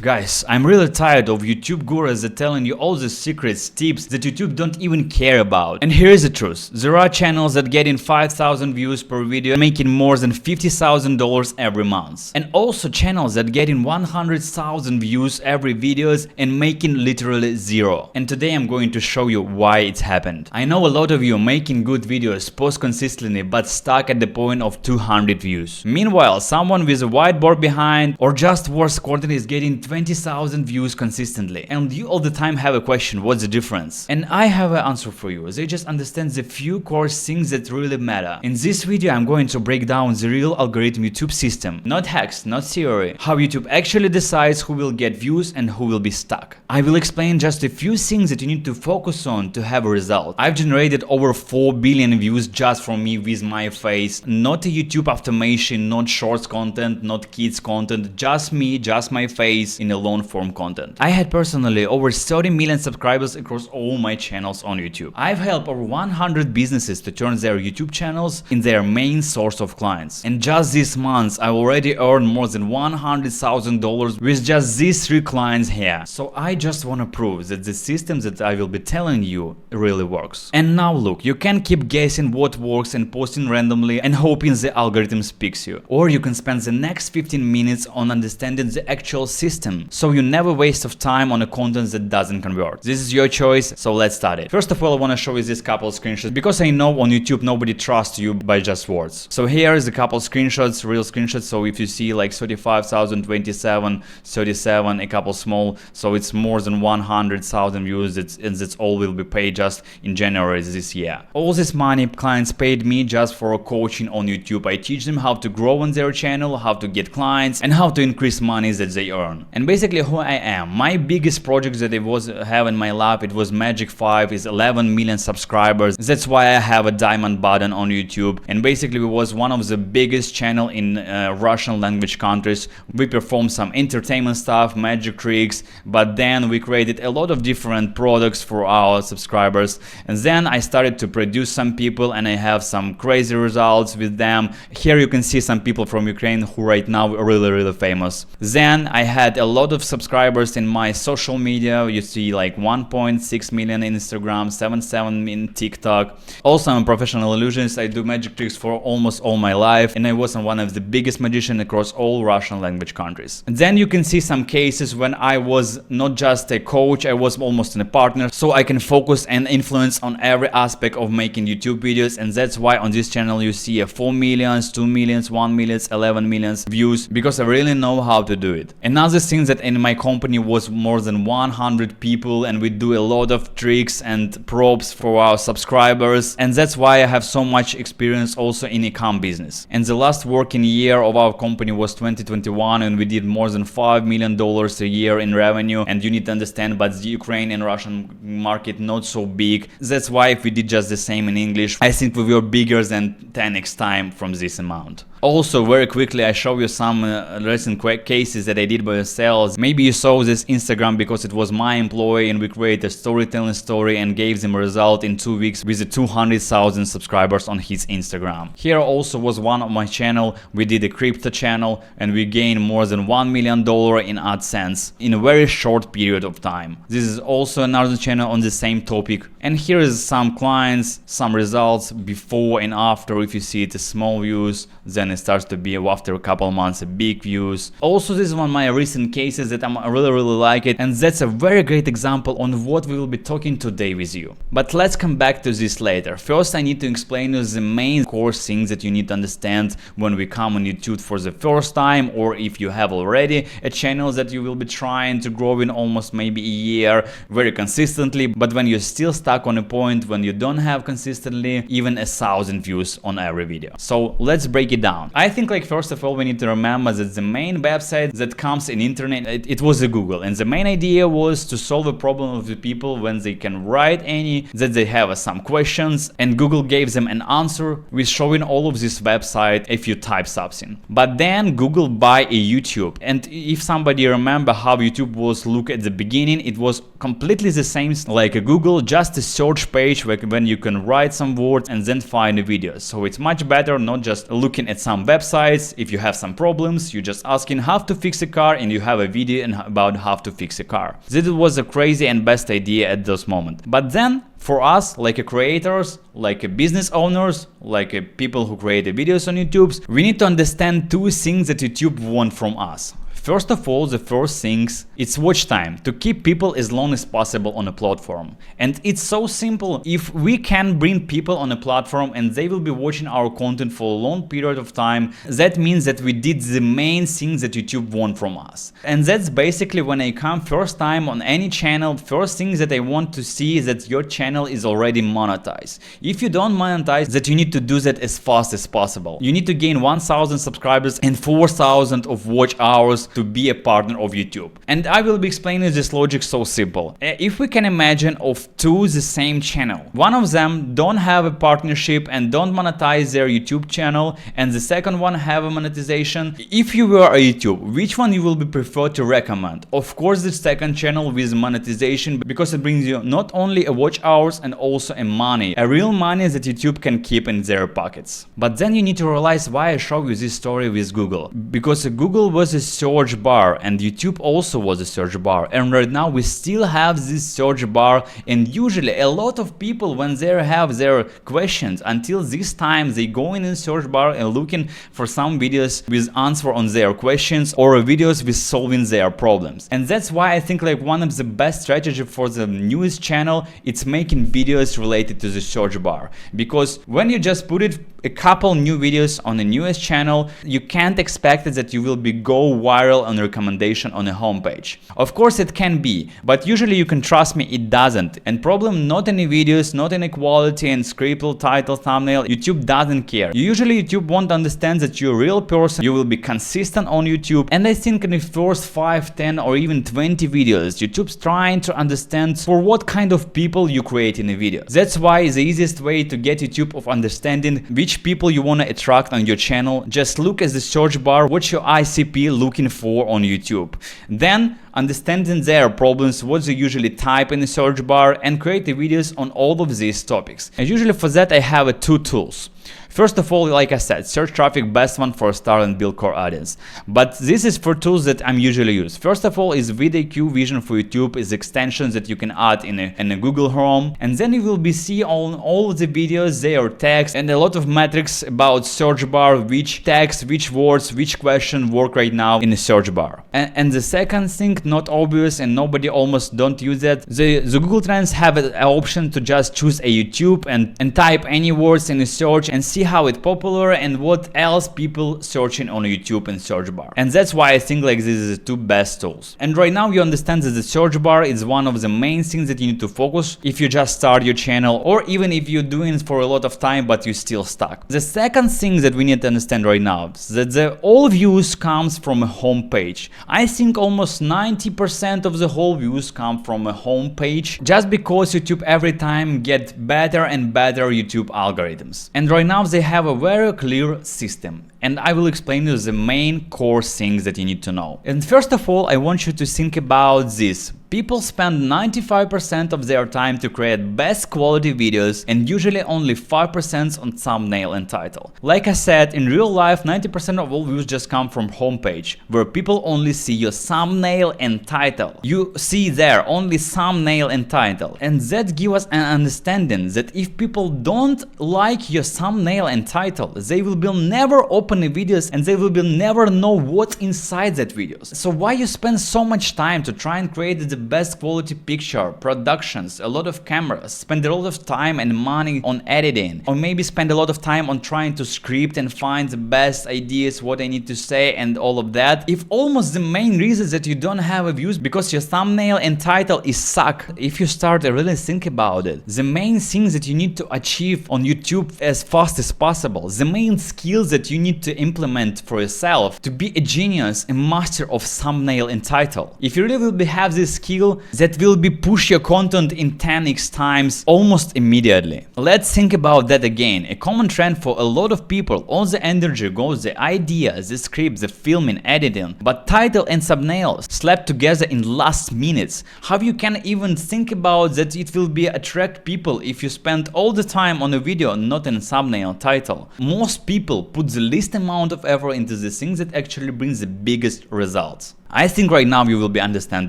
Guys, I'm really tired of YouTube gurus that telling you all the secrets, tips that YouTube don't even care about. And here is the truth. There are channels that getting 5,000 views per video making more than $50,000 every month. And also channels that getting 100,000 views every videos and making literally zero. And today I'm going to show you why it's happened. I know a lot of you making good videos, post consistently, but stuck at the point of 200 views. Meanwhile, someone with a whiteboard behind or just worse content is getting 20,000 views consistently. And you all the time have a question, what's the difference? And I have an answer for you. They just understand the few core things that really matter. In this video, I'm going to break down the real algorithm YouTube system. Not hacks, not theory. How YouTube actually decides who will get views and who will be stuck. I will explain just a few things that you need to focus on to have a result. I've generated over 4 billion views just from me with my face. Not a YouTube automation, not shorts content, not kids content, just me, just my face in a long form content. I had personally over 30 million subscribers across all my channels on YouTube. I've helped over 100 businesses to turn their YouTube channels in their main source of clients. And just this month, I already earned more than $100,000 with just these 3 clients here. So I just want to prove that the system that I will be telling you really works. And now look, you can keep guessing what works and posting randomly and hoping the algorithm picks you. Or you can spend the next 15 minutes on understanding the actual system, so you never waste of time on a content that doesn't convert. This is your choice, so let's start it. First of all, I want to show you this couple screenshots because I know on YouTube nobody trusts you by just words. So here is a couple screenshots, real screenshots. So if you see like 35,000, 27, 37, a couple small, so it's more than 100,000 views, and that's all will be paid just in January this year. All this money clients paid me just for coaching on YouTube. I teach them how to grow on their channel, how to get clients, and how to increase money that they earn. And basically who I am. My biggest project that I was have in my lap, it was Magic 5, is 11 million subscribers. That's why I have a diamond button on YouTube. And basically it was one of the biggest channel in Russian language countries. We performed some entertainment stuff, magic tricks, but then we created a lot of different products for our subscribers. And then I started to produce some people and I have some crazy results with them. Here you can see some people from Ukraine who right now are really famous. Then I had a lot of subscribers in my social media. You see like 1.6 million in Instagram, 7.7 in TikTok. Also I'm a professional illusionist. I do magic tricks for almost all my life and I was one of the biggest magicians across all Russian language countries. And then you can see some cases when I was not just a coach, I was almost a partner, so I can focus and influence on every aspect of making YouTube videos. And that's why on this channel you see 4 millions, 2 millions, 1 million, 11 millions views, because I really know how to do it. Another thing that in my company was more than 100 people and we do a lot of tricks and props for our subscribers, and that's why I have so much experience also in e-com business. And the last working year of our company was 2021 and we did more than $5 million a year in revenue. And you need to understand, but the Ukraine and Russian market not so big. That's why if we did just the same in English, I think we were bigger than 10x time from this amount. Also, very quickly, I show you some recent cases that I did by myself. Maybe you saw this Instagram because it was my employee and we created a storytelling story and gave them a result in 2 weeks with 200,000 subscribers on his Instagram. Here also was one of my channel. We did a crypto channel and we gained more than $1 million in AdSense in a very short period of time. This is also another channel on the same topic. And here is some clients, some results before and after. If you see it, small views, then it starts to be after a couple months big views. Also, this is one of my recent cases that I really like it, and that's a very great example on what we will be talking today with you. But let's come back to this later. First, I need to explain you the main core things that you need to understand when we come on YouTube for the first time, or if you have already a channel that you will be trying to grow in almost maybe a year very consistently, but when you're still stuck on a point when you don't have consistently even 1,000 views on every video. So let's break it down. I think like first of all we need to remember that the main website that comes in internet, it was a Google, and the main idea was to solve a problem of the people when they can write any, that they have some questions, and Google gave them an answer with showing all of this website if you type something. But then Google buy a YouTube, and if somebody remember how YouTube was look at the beginning, it was completely the same like a Google, just a search page when you can write some words and then find a video. So it's much better not just looking at some websites. If you have some problems, you just asking how to fix a car and you have a video about how to fix a car. This was a crazy and best idea at this moment. But then for us, like a creators, like a business owners, like a people who create videos on YouTube, we need to understand two things that YouTube wants from us. First of all, the first things, it's watch time, to keep people as long as possible on a platform. And it's so simple. If we can bring people on a platform and they will be watching our content for a long period of time, that means that we did the main things that YouTube want from us. And that's basically when I come first time on any channel, first things that I want to see is that your channel is already monetized. If you don't monetize, that you need to do that as fast as possible. You need to gain 1,000 subscribers and 4,000 of watch hours to be a partner of YouTube. And I will be explaining this logic so simple. If we can imagine of two the same channel, one of them don't have a partnership and don't monetize their YouTube channel, and the second one have a monetization. If you were a YouTube, which one you will be preferred to recommend? Of course the second channel with monetization, because it brings you not only a watch hours and also a money, a real money that YouTube can keep in their pockets. But then you need to realize why I show you this story with Google. Because Google was a search bar and YouTube also was a search bar, and right now we still have this search bar, and usually a lot of people when they have their questions until this time they go in the search bar and looking for some videos with answer on their questions or videos with solving their problems. And that's why I think like one of the best strategy for the newest channel, it's making videos related to the search bar, because when you just put it a couple new videos on the newest channel, you can't expect it that you will be go viral on recommendation on a homepage. Of course it can be, but usually you can trust me, it doesn't. And problem not in the videos, not in the quality and script, title, thumbnail. YouTube doesn't care. Usually YouTube won't understand that you're a real person, you will be consistent on YouTube. And I think in the first 5, 10 or even 20 videos, YouTube's trying to understand for what kind of people you create in a video. That's why the easiest way to get YouTube of understanding which people you want to attract on your channel, just look at the search bar, what your ICP looking for on YouTube. Then understanding their problems, what they usually type in the search bar, and create the videos on all of these topics. And usually for that I have two tools. First of all, like I said, search traffic, best one for start and build core audience. But this is for tools that I'm usually use. First of all is VidIQ Vision for YouTube, is extensions that you can add in a Google Chrome, and then you will be see on all of the videos, their text and a lot of metrics about search bar, which text, which words, which question work right now in the search bar. And the second thing, not obvious and nobody almost don't use that, the Google Trends have an option to just choose a YouTube and type any words in the search and see how it's popular and what else people searching on YouTube and search bar. And that's why I think like this is the two best tools. And right now you understand that the search bar is one of the main things that you need to focus if you just start your channel, or even if you're doing it for a lot of time but you're still stuck. The second thing that we need to understand right now is that all views comes from a home page. I think almost 90% of the whole views come from a home page, just because YouTube every time get better and better YouTube algorithms. And right now they have a very clear system, and I will explain you the main core things that you need to know. And first of all, I want you to think about this. People spend 95% of their time to create best quality videos and usually only 5% on thumbnail and title. Like I said, in real life 90% of all views just come from homepage, where people only see your thumbnail and title. You see there only thumbnail and title, and that gives us an understanding that if people don't like your thumbnail and title, they will be never open the videos and they will be never know what's inside that videos. So why you spend so much time to try and create the best quality picture, productions, a lot of cameras, spend a lot of time and money on editing, or maybe spend a lot of time on trying to script and find the best ideas, what I need to say and all of that, if almost the main reason that you don't have views because your thumbnail and title is suck. If you start to really think about it, the main things that you need to achieve on YouTube as fast as possible, the main skills that you need to implement for yourself to be a genius, a master of thumbnail and title. If you really will have these skills skill that will be push your content in 10x times almost immediately. Let's think about that again. A common trend for a lot of people, all the energy goes the ideas, the scripts, the filming, editing, but title and thumbnails slapped together in last minutes. How you can even think about that it will be attract people if you spend all the time on a video, not in thumbnail title. Most people put the least amount of effort into the things that actually brings the biggest results. I think right now you will be understand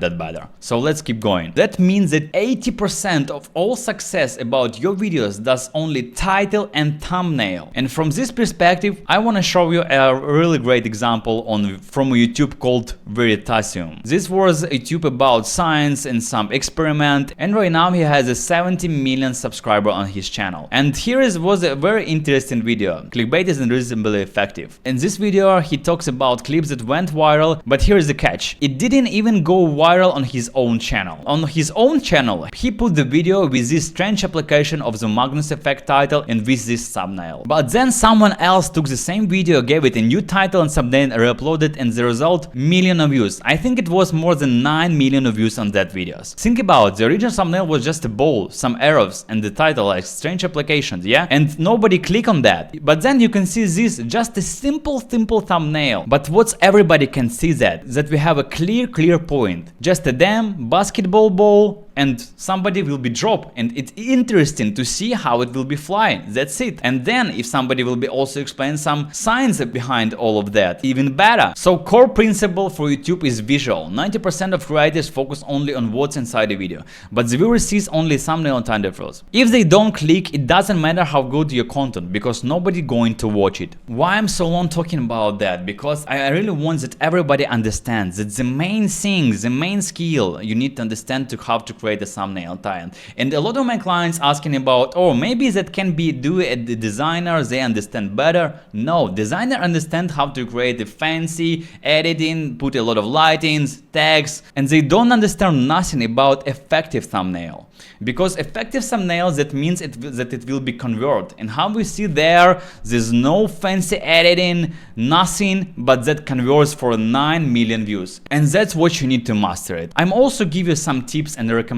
that better. So let's keep going. That means that 80% of all success about your videos does only title and thumbnail. And from this perspective, I want to show you a really great example from YouTube called Veritasium. This was a YouTube about science and some experiment, and right now he has a 70 million subscriber on his channel. And here was a very interesting video. Clickbait is reasonably effective. In this video, he talks about clips that went viral, but here is the catch. It didn't even go viral on his own channel. On his own channel, he put the video with this strange application of the Magnus effect title and with this thumbnail. But then someone else took the same video, gave it a new title and thumbnail, and re-uploaded, and the result, million of views. I think it was more than 9 million of views on that videos. Think about it, the original thumbnail was just a ball, some arrows, and the title like strange applications, yeah? And nobody click on that. But then you can see this, just a simple thumbnail. But what's everybody can see that we have a clear point. Just a damn basketball ball and somebody will be dropped, and it's interesting to see how it will be flying. That's it. And then if somebody will be also explain some science behind all of that, even better. So core principle for YouTube is visual. 90% of creators focus only on what's inside the video, but the viewer sees only thumbnail and title. If they don't click, it doesn't matter how good your content, because nobody going to watch it. Why I'm so long talking about that? Because I really want that everybody understands that the main thing, the main skill you need to understand to how to create a thumbnail title. And a lot of my clients asking about, oh, maybe that can be do it the designer, they understand better. No, designer understand how to create a fancy editing, put a lot of lightings, tags, and they don't understand nothing about effective thumbnail. Because effective thumbnails, that means that it will be convert. And how we see there's no fancy editing, nothing, but that converts for 9 million views. And that's what you need to master it. I'm also give you some tips and recommendation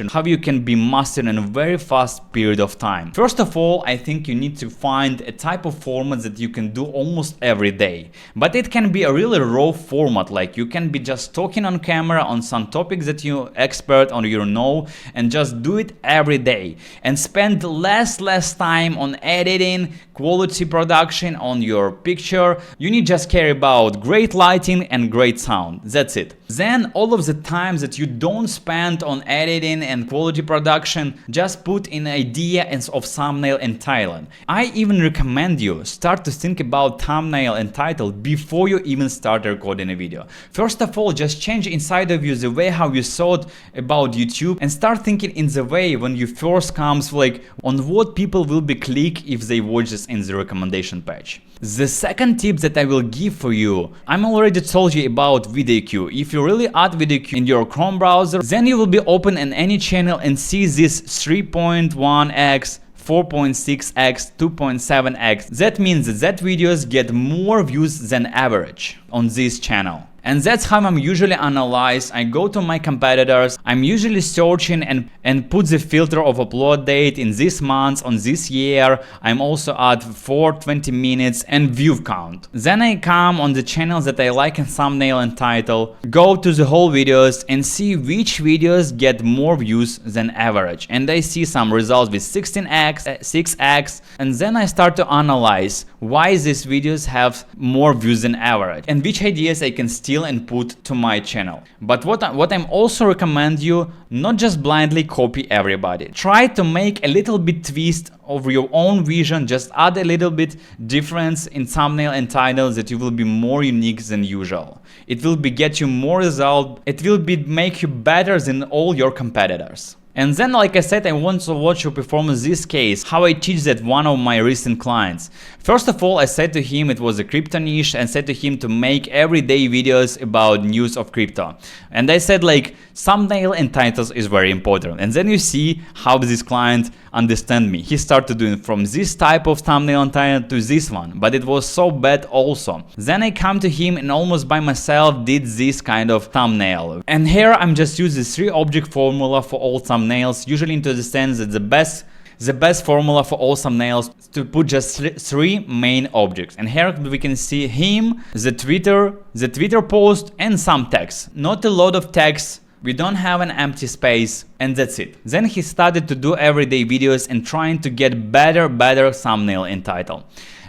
how you can be mastered in a very fast period of time. First of all, I think you need to find a type of format that you can do almost every day. But it can be a really raw format, like you can be just talking on camera on some topics that you expert on, you know, and just do it every day and spend less time on editing, quality production on your picture. You need just care about great lighting and great sound. That's it. Then all of the time that you don't spend on editing and quality production, just put in idea of thumbnail and title. I even recommend you start to think about thumbnail and title before you even start recording a video. First of all, just change inside of you the way how you thought about YouTube and start thinking in the way when you first comes, like on what people will be click if they watch this in the recommendation page. The second tip that I will give for you, I'm already told you about video queue. If you really add video queue in your Chrome browser, then you will be open in any channel and see this 3.1x 4.6x, 2.7x. That means that videos get more views than average on this channel. And that's how I'm usually analyze. I go to my competitors, I'm usually searching and put the filter of upload date in this month, on this year. I'm also at 420 minutes and view count. Then I come on the channels that I like in thumbnail and title, go to the whole videos and see which videos get more views than average. And I see some results with 16x, 6x, and then I start to analyze why these videos have more views than average and which ideas I can steal and put to my channel. But what I'm also recommend you, not just blindly copy everybody. Try to make a little bit twist of your own vision, just add a little bit difference in thumbnail and title that you will be more unique than usual. It will be get you more result, it will be make you better than all your competitors. And then, like I said, I want to watch your performance this case, how I teach that one of my recent clients. First of all, I said to him it was a crypto niche and said to him to make everyday videos about news of crypto. And I said like thumbnail and titles is very important. And then you see how this client understand me. He started doing from this type of thumbnail and title to this one, but it was so bad also. Then I come to him and almost by myself did this kind of thumbnail. And here I'm just using 3 object formula for all thumbnails, usually into the sense that the best formula for all thumbnails to put just 3 main objects. And here we can see him, the Twitter post, and some text. Not a lot of text. We don't have an empty space, and that's it. Then he started to do everyday videos and trying to get better thumbnail and title.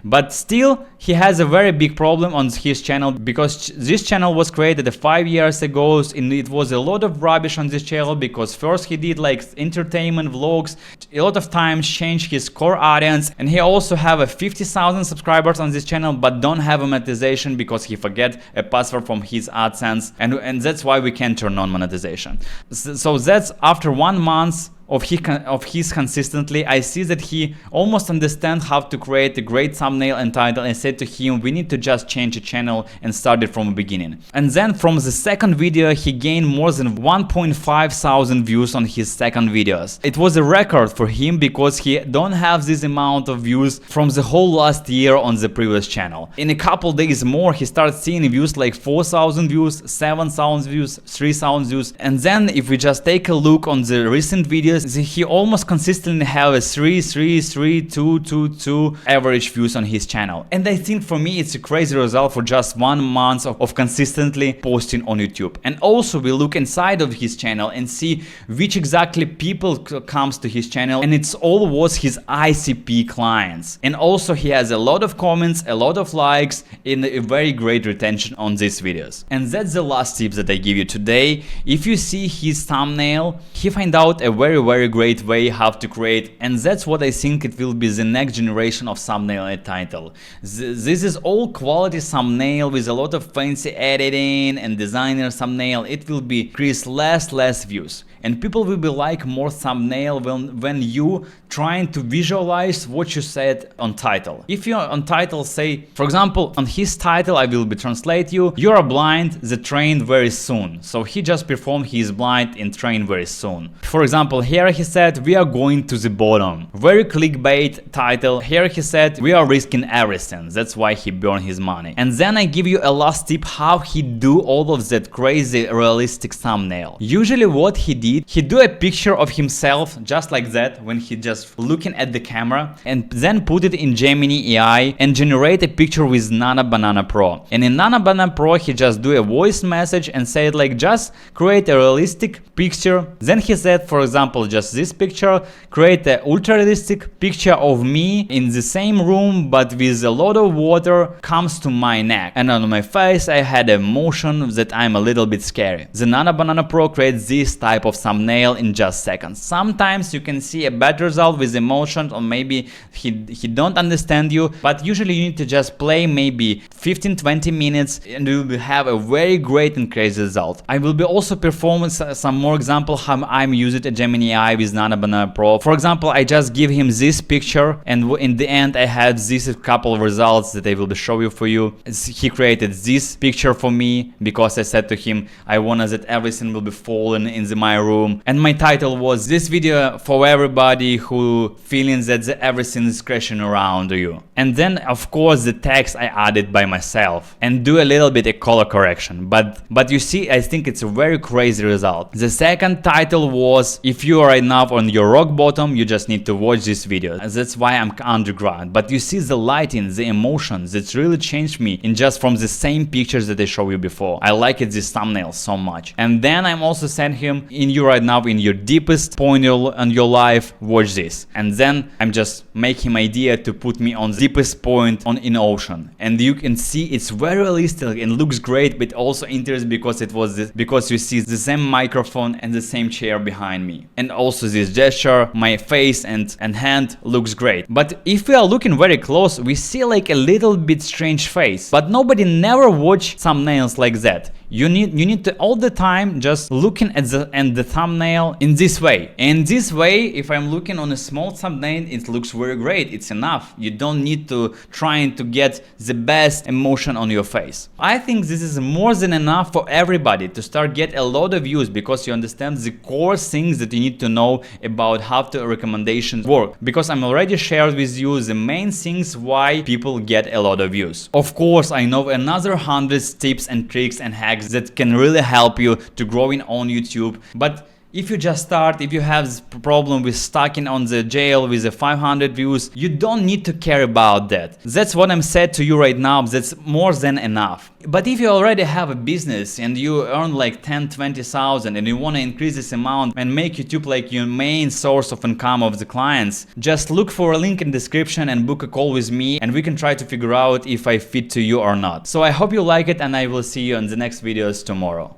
But still, he has a very big problem on his channel, because this channel was created 5 years ago, and it was a lot of rubbish on this channel, because first he did like entertainment vlogs, a lot of times changed his core audience, and he also have a 50,000 subscribers on this channel but don't have a monetization because he forget a password from his AdSense, and that's why we can't turn on monetization. So that's after 1 month of his consistently, I see that he almost understands how to create a great thumbnail and title, and said to him, we need to just change the channel and start it from the beginning. And then from the second video, he gained more than 1.5 thousand views on his second videos. It was a record for him because he don't have this amount of views from the whole last year on the previous channel. In a couple days more, he started seeing views like 4,000 views, 7,000 views, 3,000 views. And then if we just take a look on the recent videos, he almost consistently have a 3, 2, 2 average views on his channel. And I think for me it's a crazy result for just 1 month of consistently posting on YouTube. And also we look inside of his channel and see which exactly people comes to his channel, and it's all was his ICP clients. And also he has a lot of comments, a lot of likes, and a very great retention on these videos. And that's the last tip that I give you today. If you see his thumbnail, he find out a very great way how to create, and that's what I think it will be the next generation of thumbnail and title. This is all quality thumbnail with a lot of fancy editing and designer thumbnail. It will be increase less views, and people will be like more thumbnail when you trying to visualize what you said on title. If you on title say, for example, on his title I will be translate you are blind, the train very soon. So he just performed his blind in train very soon. For example, here he said we are going to the bottom. Very clickbait title. Here he said we are risking everything. That's why he burned his money. And then I give you a last tip how he do all of that crazy realistic thumbnail. Usually what he did, he do a picture of himself just like that when he just looking at the camera, and then put it in Gemini AI and generate a picture with Nano Banana Pro. And in Nano Banana Pro he just do a voice message and say like just create a realistic picture. Then he said, for example, just this picture, create a ultra realistic picture of me in the same room but with a lot of water comes to my neck, and on my face I had a motion that I'm a little bit scary. The Nano Banana Pro creates this type of thumbnail in just seconds. Sometimes you can see a bad result with emotion, or maybe he don't understand you, but usually you need to just play maybe 15-20 minutes and you will have a very great and crazy result. I will be also performing some more example how I'm using a Gemini AI with Nano Banana Pro. For example, I just give him this picture, and in the end I have this couple of results that I will be show you for you. He created this picture for me because I said to him I wanted that everything will be falling in my room, and my title was this video for everybody who feeling that everything is crashing around you. And then of course the text I added by myself and do a little bit of color correction, but you see, I think it's a very crazy result. The second title was if you are right now on your rock bottom, you just need to watch this video. That's why I'm underground. But you see the lighting, the emotions, it's really changed me in just from the same pictures that I showed you before. I like it, this thumbnail so much. And then I'm also sent him in you right now in your deepest point in your life, watch this. And then I'm just make him idea to put me on the deepest point in ocean, and you can see it's very realistic and looks great, but also interesting because it was this, because you see the same microphone and the same chair behind me, and also this gesture, my face and hand looks great. But if we are looking very close, we see like a little bit strange face, but nobody never watch thumbnails like that. You need to all the time just looking at the thumbnail in this way. And this way, if I'm looking on a small thumbnail, it looks very great. It's enough. You don't need to trying to get the best emotion on your face. I think this is more than enough for everybody to start get a lot of views, because you understand the core things that you need to know about how the recommendations work. Because I'm already shared with you the main things why people get a lot of views. Of course, I know another 100 tips and tricks and hacks that can really help you to growing on YouTube, but if you just start, if you have this problem with stuck on the jail with the 500 views, you don't need to care about that. That's what I'm saying to you right now. That's more than enough. But if you already have a business and you earn like 10-20,000 and you want to increase this amount and make YouTube like your main source of income of the clients, just look for a link in the description and book a call with me, and we can try to figure out if I fit to you or not. So I hope you like it, and I will see you in the next videos tomorrow.